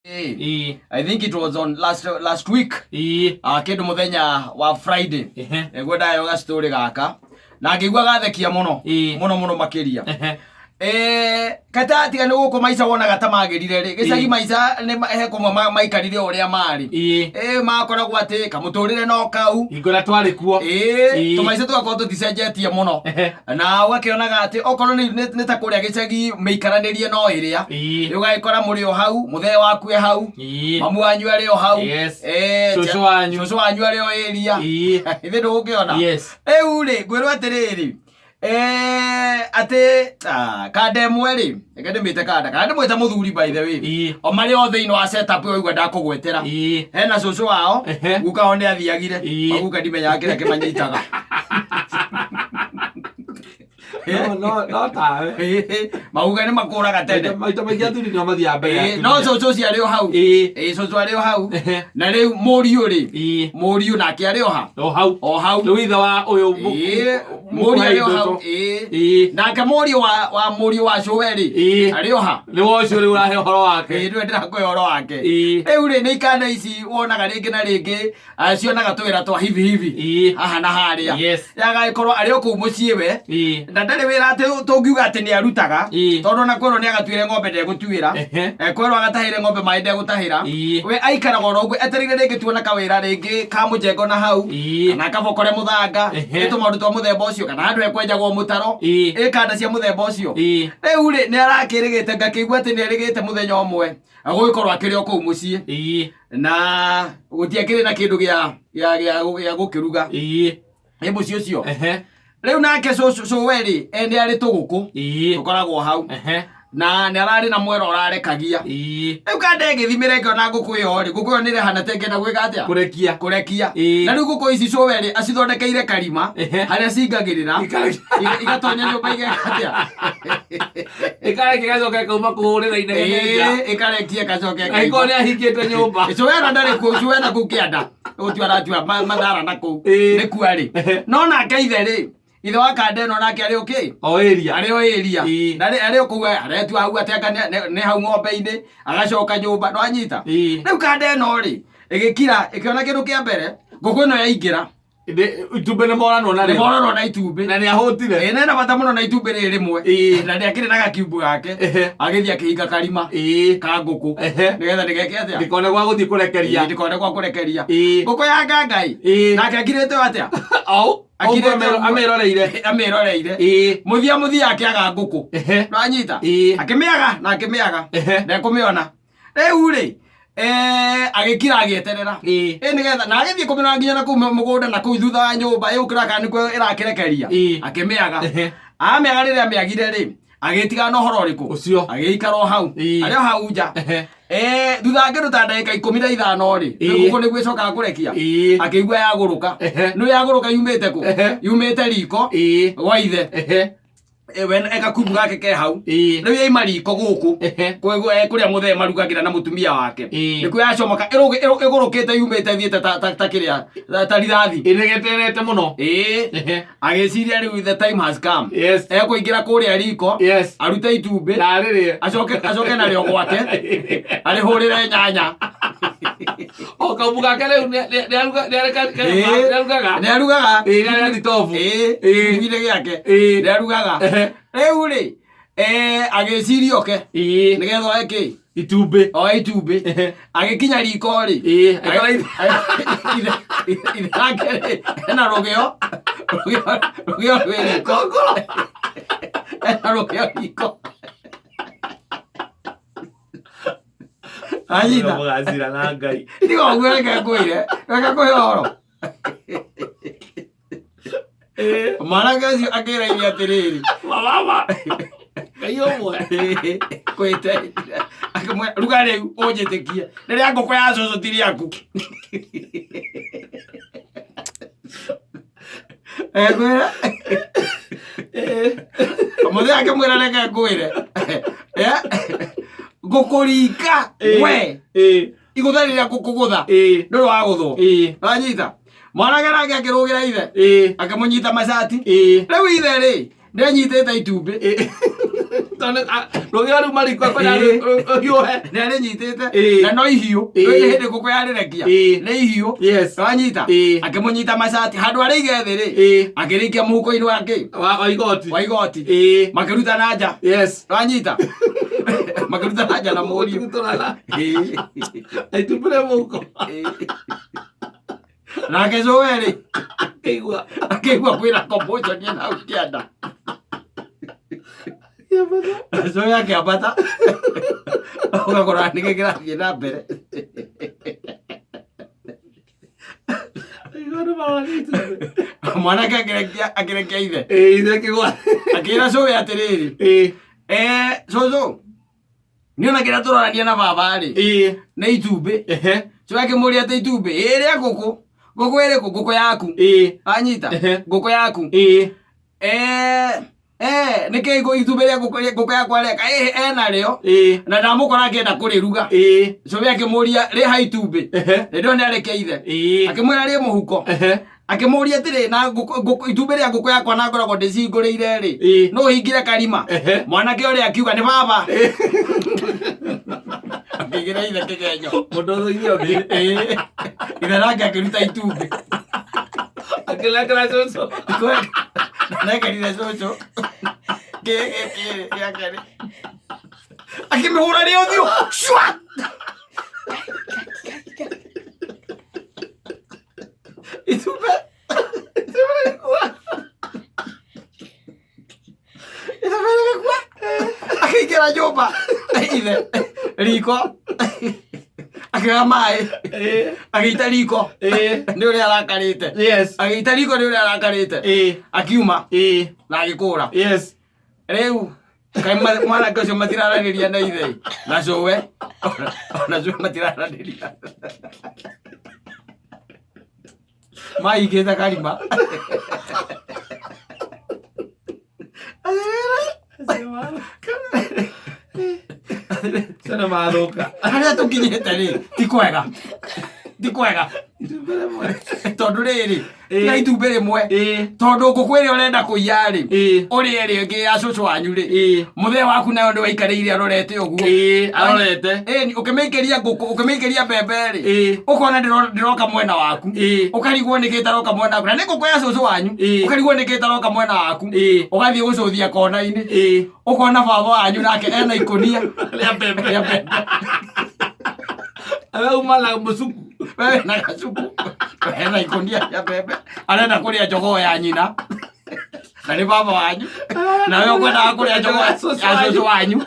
I think it was on last week. Kindu muthenya wa Friday. Gwenda yo ga story gaka. Na ngigwa gathekia muno. Muno makiria. Kata tigane guko maica wonaga ta magirire ri gicagi maica ni heko maikarire uria mari makoragwo ati kamuturire no kau ingora twari kuo tumaica twakwo tuticenjetie muno na wakionaga ati okorwo ni ta kuria gicagi meikaranirie no iria ugagikora muri o hau muthee waku hau mamu wanyu ari o hau shosho wanyu ari o iria ithe ndungiona riu ri ngwirwo atiriri ate kade mweri ekademite kade mweta muthuri by the way o mari o theino wa setup yo igwa ndakugwetera hena shosho wao guka one athiagire guka ndimenya akira kimanyitaga no ta mauga ni makuraga tende maita maingi athuri no mathia mbere no shosho cia rio hau shosho ario hau na riu muriu nake ario ha o hau riu itha wa uyu muriu ario hau nake muriu wa showeri ario ha ni wo cio riu rahe horo wake riu ndirakwĩ horo wake riu ri ni ikana ici wonaga ringi na ringi cionaga twira twa hivi haha na haria yagaikorwo ario kuu mucii we ndari wira ati tungiuga ati ni arutaga tondu na kwero ni agatuire ng'ombe ndegutwira kwero agatahire ng'ombe mai ndegutahira we aikaraga orogu eterire ringi tuona kawira ringi ka mujengo na hau na kabokore muthanga itu maundu twa muthemba ucio kana andu ekwenjagwo mutaro ikanda cia muthemba ucio riu ri ni arakirigite ngakigua ati ni arigite muthenya umwe agugikorwo akiri o kuu mucii na gutiakiri na kindu gia gukiruga mucii ucio riu nake showeri ende ari tuguku tukoragwo hau na ni arari na mwero ararekagia riu kande ngithimire ngiona nguku yo ri nguku yo ni rehana tengena gwika atia kurekia na riu nguku ici showeri acithondekeire karima haria cingagirira igatonya nyumba igeka ikareke gacoke kuma kuhurira inegene ikarekia gacoke aiko ni ahingite nyumba showeri ndari ku showeri ku kianda utu aratua mathara na ku ni kuari no nake ithe ri ithe wa kande no nake ari okay ari o area ndari ari okuga aretu hau ateka ne hau ng'ombe-ini agacoka nyumba no anyita riu kande no ri igikira ikiona kindu kia mbere nguku no yaingira itumbe ni morano na itumbe na ni ahutire na bata muno na itumbe ri rimwe na ni akiri na gakiumbu gake agithia kihinga karima ka nguku nigetha ndigeke atia ndikone gwa guthii kurekeria nguku ya ngangai nake akirite atia au ameroreire muthia akiaga nguku no anyita akimiaga na kumiona riu ri agikira agieterera nigetha na agithii kumiona nginya na kuu mugunda na kuu thutha wa nyumba yukira kana niko irakirekeria akimiaga amiaga riria amiagire ri agitiga no horo riku ucio agiikara hau ario hau nja thutha ngiru ta ndagika 15 ri nguku ni gwicoka kurekia akigua yaguruka no yaguruka yumite riko wa ithe when ekakubu gake ke hau riu yaima riko guku kuria muthee marugagira na mutumia wake niku yacomoka igurukite yumite thiete ta kiria ta rithathi inegeterete muno agiciria riu the time has come ekuingira kuria riko arute itumbi na riri acoke na rio gwake arihurire nyanya o kabuga kale ne arugaga ne thitofu mwire giake ne arugaga riu ri agiciria oke nigetha eke itumbi agikinya riko ri ithe na rugio riko na rugio riko anyita mugacira na ngai ndigo gweke kwire horo maragazi akira ini atiriri mama kayo mwe kwete akamwe rugare ojetikia riria nguku ya coco tiri yaku gwira muthee akamwira reke ngwire ngukurika we igutharira ngukugutha ndoro wa guthwo anyita mwanake nake akirugira ithe akamunyita macati riu ithe ri ndenyitite itumbi Rũgĩo rũu mariko hiũhe nĩ arĩnyitĩte na no ihiũ hĩndĩ ngũkũ yarĩrekia nĩ ihiũ wanyita akĩmũnyita macati handũ arĩige thĩ-rĩ akĩrĩikia mũhuko-inĩ wa igoti makĩruta na nja wanyita makĩruta na nja na Mũriũ aitumbũre mũhuko nake Joe-rĩ akĩigua kwĩna commotion hau kĩanda Joe akĩambata ũgakora nĩkĩ kĩrathiĩ na mbere mwanake akĩrekia ithe akĩĩra Joe atĩrĩrĩ cũcũ nĩona kĩrĩa tũrorania na baba-rĩ nĩ itumbĩ Joe akĩmũũria atĩ itumbĩ rĩa ngũkũ ĩrĩkũ ngũkũ yaku wanyita ngũkũ yaku nĩkĩ itumbĩ rĩa ngũkũ yakwa reka enarĩo na ndamũkora akĩenda kũrĩruga Joe akĩmũũria rĩha itumbĩ rĩrĩo nĩarekia ithe akĩmwĩra rĩ mũhuko akĩmũũria atĩrĩ na itumbĩ rĩa ngũkũ yakwa na ngoragwo ndĩcihingũrĩire-rĩ no ũhingire karima mwanake ũrĩa akiuga nĩ baba akĩigĩra ithe kĩgenyo mũndũ ũthũithio ithe nake akĩruta itumbĩ akĩnengera cũcũ nekerire cũcũ akĩmĩhũra rĩ ũthiũ itumbĩ rĩgĩkua akĩingĩra nyũmba ithe riko akĩoya maĩ agĩita riko nĩ ũrĩa arakarĩte agĩita riko nĩ ũrĩa arakarĩte akiuma na agĩkũra rĩu kaĩ mwanake ũcio matiraranĩria na ithe na Joe ona Joe matiraranĩria maigĩte karima Sana mathũka harĩa tũkinyĩte-rĩ ti kwega tondũ rĩrĩ tiga itumbĩ rĩmwe tondũ ngũkũ ĩrĩa ũrenda kũiya-rĩ ũrĩa ĩrĩa ĩngĩ ya cũcũ wanyu-rĩ mũthee waku nayo nĩwaikarĩire arorete ũguo arorete ũkĩmĩikĩria mbembe-rĩ ũkona ndĩroka mwena waku ũkarigwo nĩkĩ ĩtaroka mwena waku na nĩ ngũkũ ya cũcũ wanyu ũkarigwo nĩkĩ ĩtaroka mwena waku ũgathiĩ gũcũthia kona-inĩ ũkona baba wanyu nake ena ikũnia rĩa mbembe auma na mũcuku na gacuku ena ikũnia rĩa mbembe arenda kũrĩa njogoo ya nyina na nĩ baba wanyu nawe ũkwendaga kũrĩa njogoo ya cũcũ wanyu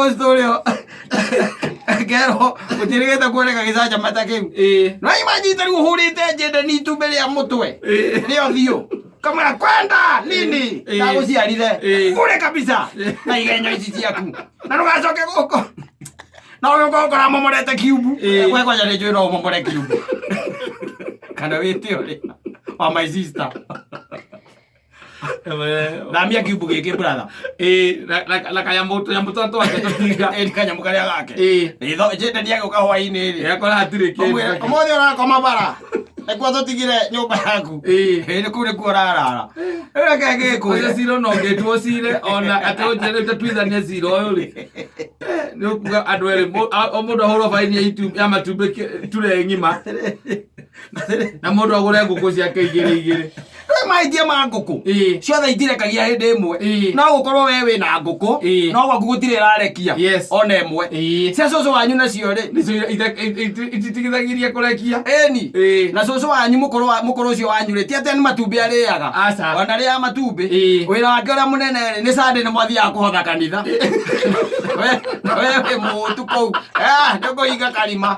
ũcio kerwo gũtirĩgĩte kuoneka gĩcanjamata kĩu no imanyita rĩu ũhũrĩte njĩnde ni itumbĩ rĩa mũtwe rĩo thiũ kamwĩra kwenda nini ndagũciarire kũrĩ kabisa na igenyo ici ciaku na ndũgacoke gũkũ no ũgĩũka ũkora momorete kiumbu gwekwaja nĩ njũĩ no ũmomore kiumbu kana wĩte ũrĩ wa my sister thamia kiumbu gĩkĩ brother na kanyamũ twake tũtinga ni kanyamũ karĩa gake njĩnde nĩagĩũka hwainĩ-rĩ ekora hatirĩ kĩndũ ũmũthĩ ũrakoma bara nĩkuo tũtigire nyũmba yaku nĩkũu nĩkuo ũrarara reke gĩkũĩre cira no ngĩtuo cire ona atĩ ũnjĩrĩte tuithanie cira ũyũ-rĩ nĩ ũkuga andũ erĩ o mũndũ ahũrwo baini ya matumbĩ ture ng'ima na mũndũ agũre ngũkũ ciake igĩrĩ mahĩtia ma ngũkũ ciothe itirekagia hĩndĩ ĩmwe no gũkorwo we wĩna ngũkũ no gwaku gũtirĩ ĩrarekia ona ĩmwe cia cũcũ wanyu nacio-rĩ ititigithagirie kũrekia ĩni na cũcũ wanyu mũkũrũ ũcio wanyu-rĩ ti atĩ nĩ matumbĩ arĩaga ona rĩaga matumbĩ wĩra wake ũrĩa mũnene-rĩ nĩ Sunday nĩ mwathiaga kũhotha kanitha we wĩ mũũtu kũu nĩũkũhinga karima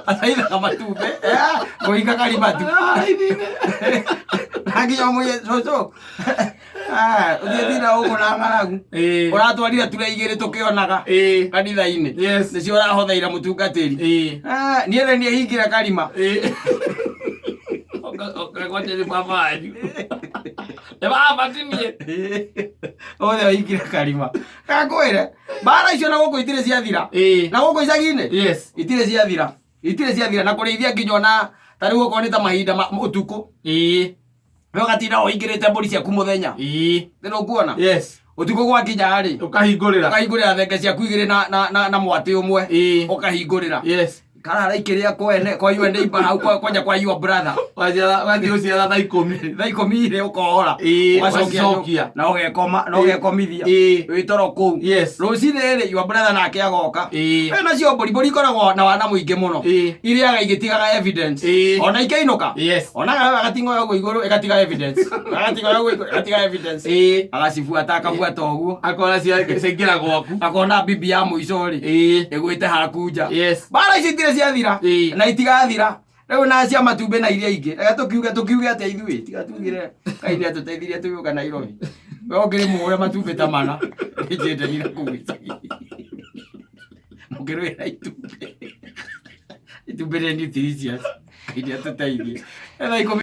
ataithaga matumbĩ kũhinga karima tu nakinya mũye cũcũ ũthiĩthina ũguo na ng'aragu ũratwarire ture igĩrĩ tũkĩonaga kanitha-inĩ nĩcio ũrahotheire mũtungatĩri niĩ rĩ nĩehingire karima ũkagwatĩrĩ baba wanyu nĩ baba tinie othe ahingire karima gakwĩre bara icio na guko itire ciathira na guko icagi-inĩ itire ciathira na kũrĩithia nginya ona tarĩ guko nĩ ta mahinda ũtukũ we gatinda ũingĩrĩte mbũri ciaku mũthenya ndĩrĩ ũkuona ũtukũ gwakinya-rĩ ũkahingũrĩra thenge ciaku igĩrĩ na mwatĩ ũmwe ũkahingũrĩra karara ikĩrĩa kwene kwa you neighbor hau kwanja kwa your brother wathi ũciara thaa 10 ile ũkohora ũgacokia na ũgekomithia wĩ toro kũu rũcinĩ-rĩ your brother nake agoka nacio mbũri ikoragwo na wana mũingĩ mũno irĩaga igĩtigaga evidence ona ikĩinũka onaga agating'oya ũguo igũrũ ĩgatiga evidence agacibuata akabuata ũguo akona ciaingĩra gwaku akona bibi ya mũico-rĩ ĩgwĩte hakunja bara ici itire ciathira na itigathira rĩu na cia matumbĩ na iria ingĩ tũkiuge atĩa ithuĩ tiga tugire Ngai nĩ atũteithirie tũgĩũka Nairobi we ũngĩrĩ mũhũre matumbĩ ta mana nĩnjenderire kũu gĩcagi mũkĩrwĩra itumbĩ nĩ nutritious Ngai nĩ atũteithie